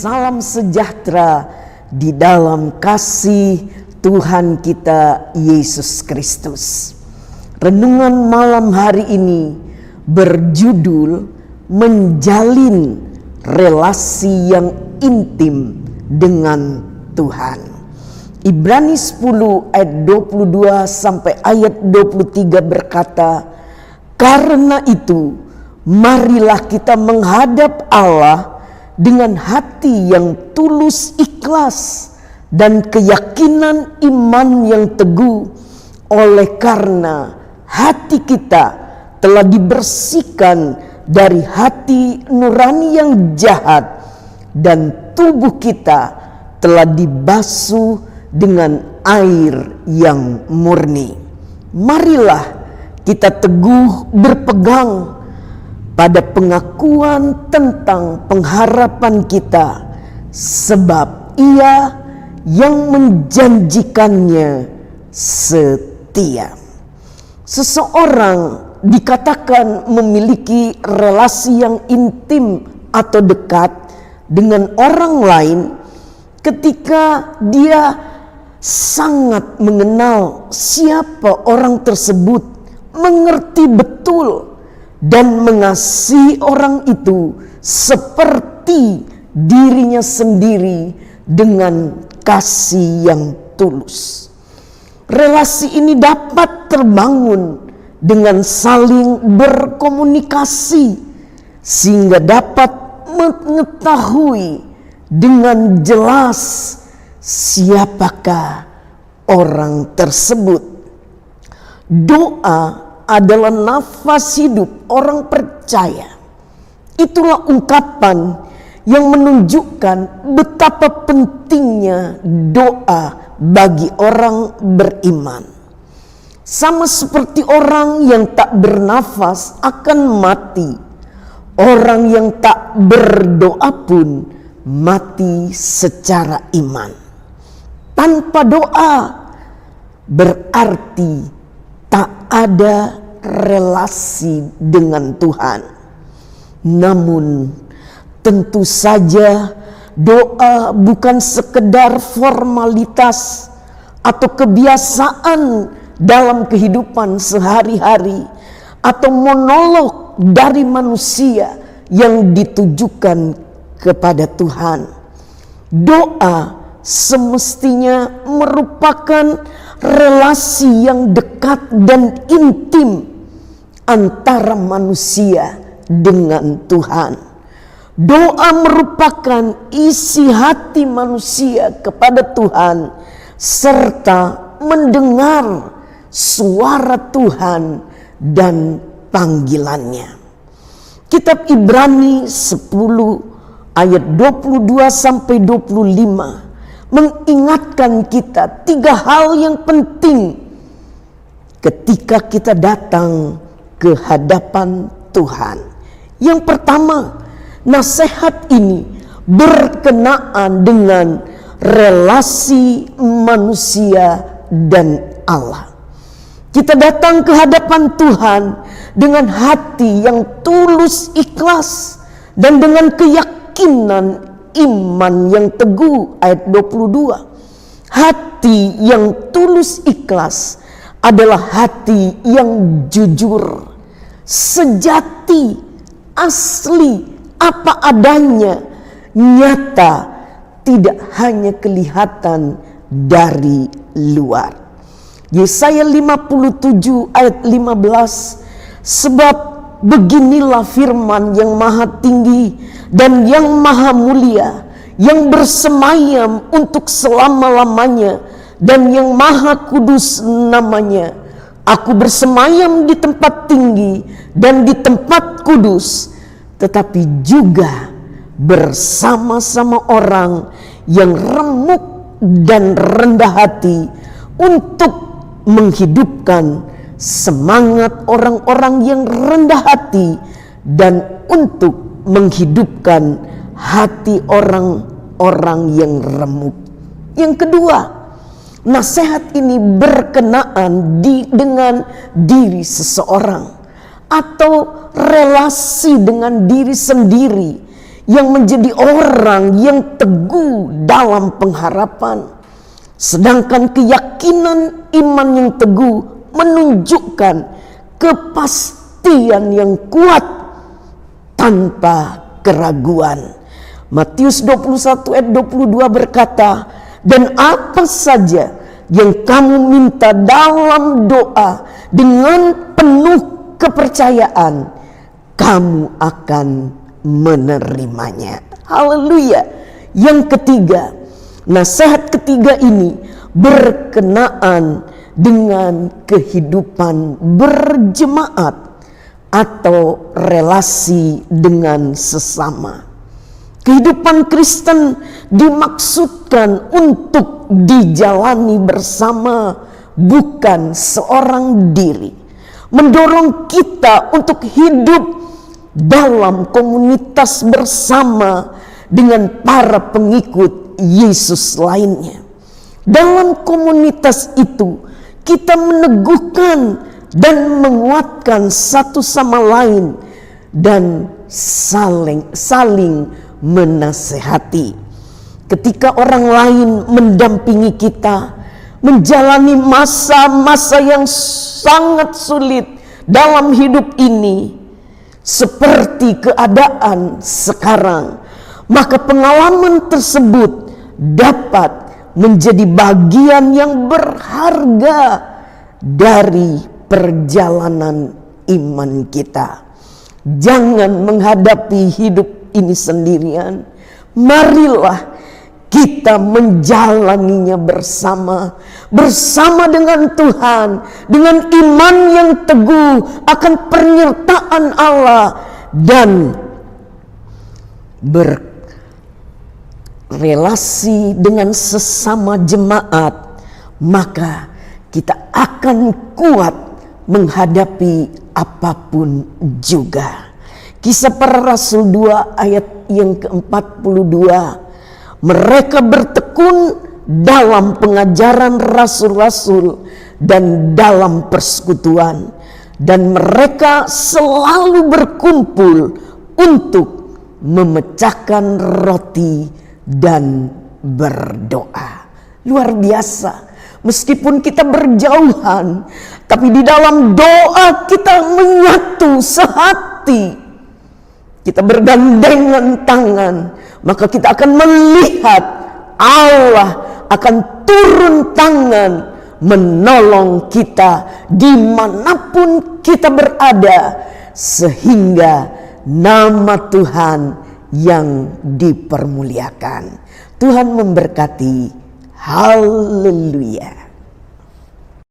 salam sejahtera di dalam kasih Tuhan kita Yesus Kristus. Renungan malam hari ini berjudul menjalin relasi yang intim dengan Tuhan. Ibrani 10 ayat 22 sampai ayat 23 berkata, "Karena itu, marilah kita menghadap Allah dengan hati yang tulus ikhlas dan keyakinan iman yang teguh, oleh karena hati kita telah dibersihkan dari hati nurani yang jahat dan tubuh kita telah dibasuh dengan air yang murni." Marilah kita teguh berpegang pada pengakuan tentang pengharapan kita, sebab Ia yang menjanjikannya setia. Seseorang dikatakan memiliki relasi yang intim atau dekat dengan orang lain ketika dia sangat mengenal siapa orang tersebut, mengerti betul dan mengasihi orang itu seperti dirinya sendiri dengan kasih yang tulus. Relasi ini dapat terbangun dengan saling berkomunikasi sehingga dapat mengetahui dengan jelas siapakah orang tersebut. Doa adalah nafas hidup orang percaya. Itulah ungkapan yang menunjukkan betapa pentingnya doa bagi orang beriman. Sama seperti orang yang tak bernafas akan mati, orang yang tak berdoa pun mati secara iman. Tanpa doa berarti tak ada relasi dengan Tuhan. Namun tentu saja doa bukan sekedar formalitas atau kebiasaan dalam kehidupan sehari-hari atau monolog dari manusia yang ditujukan kepada Tuhan. Doa semestinya merupakan relasi yang dekat dan intim antara manusia dengan Tuhan. Doa merupakan isi hati manusia kepada Tuhan serta mendengar suara Tuhan dan panggilannya. Kitab Ibrani 10 ayat 22 sampai 25 mengingatkan kita 3 hal yang penting ketika kita datang ke hadapan Tuhan. Yang pertama, nasihat ini berkenaan dengan relasi manusia dan Allah. Kita datang ke hadapan Tuhan dengan hati yang tulus ikhlas dan dengan keyakinan iman yang teguh. Ayat 22. Hati yang tulus ikhlas adalah hati yang jujur, sejati, asli, apa adanya, nyata, tidak hanya kelihatan dari luar. Yesaya 57 ayat 15, sebab beginilah firman yang maha tinggi dan yang maha mulia, yang bersemayam untuk selama-lamanya dan yang maha kudus namanya. Aku bersemayam di tempat tinggi dan di tempat kudus, tetapi juga bersama-sama orang yang remuk dan rendah hati, untuk menghidupkan semangat orang-orang yang rendah hati dan untuk menghidupkan hati orang-orang yang remuk. Yang kedua, nasihat ini berkenaan dengan diri seseorang atau relasi dengan diri sendiri yang menjadi orang yang teguh dalam pengharapan. Sedangkan keyakinan iman yang teguh menunjukkan kepastian yang kuat tanpa keraguan. Matius 21 ayat 22 berkata, dan apa saja yang kamu minta dalam doa dengan penuh kepercayaan, kamu akan menerimanya. Haleluya. Yang ketiga, nasihat ketiga ini berkenaan dengan kehidupan berjemaat atau relasi dengan sesama. Kehidupan Kristen dimaksudkan untuk dijalani bersama, bukan seorang diri. Mendorong kita untuk hidup dalam komunitas bersama dengan para pengikut Yesus lainnya. Dalam komunitas itu kita meneguhkan dan menguatkan satu sama lain dan saling menasehati. Ketika orang lain mendampingi kita menjalani masa-masa yang sangat sulit dalam hidup ini, seperti keadaan sekarang, maka pengalaman tersebut dapat menjadi bagian yang berharga dari perjalanan iman kita. Jangan menghadapi hidup ini sendirian. Marilah kita menjalaninya bersama dengan Tuhan, dengan iman yang teguh akan penyertaan Allah dan berrelasi dengan sesama jemaat, maka kita akan kuat menghadapi apapun juga. Kisah Para Rasul 2 ayat yang ke-42. Mereka bertekun dalam pengajaran rasul-rasul dan dalam persekutuan, dan mereka selalu berkumpul untuk memecahkan roti dan berdoa. Luar biasa. Meskipun kita berjauhan, tapi di dalam doa kita menyatu sehati. Kita bergandengan tangan, maka kita akan melihat Allah akan turun tangan menolong kita dimanapun kita berada, sehingga nama Tuhan yang dipermuliakan. Tuhan memberkati. Haleluya.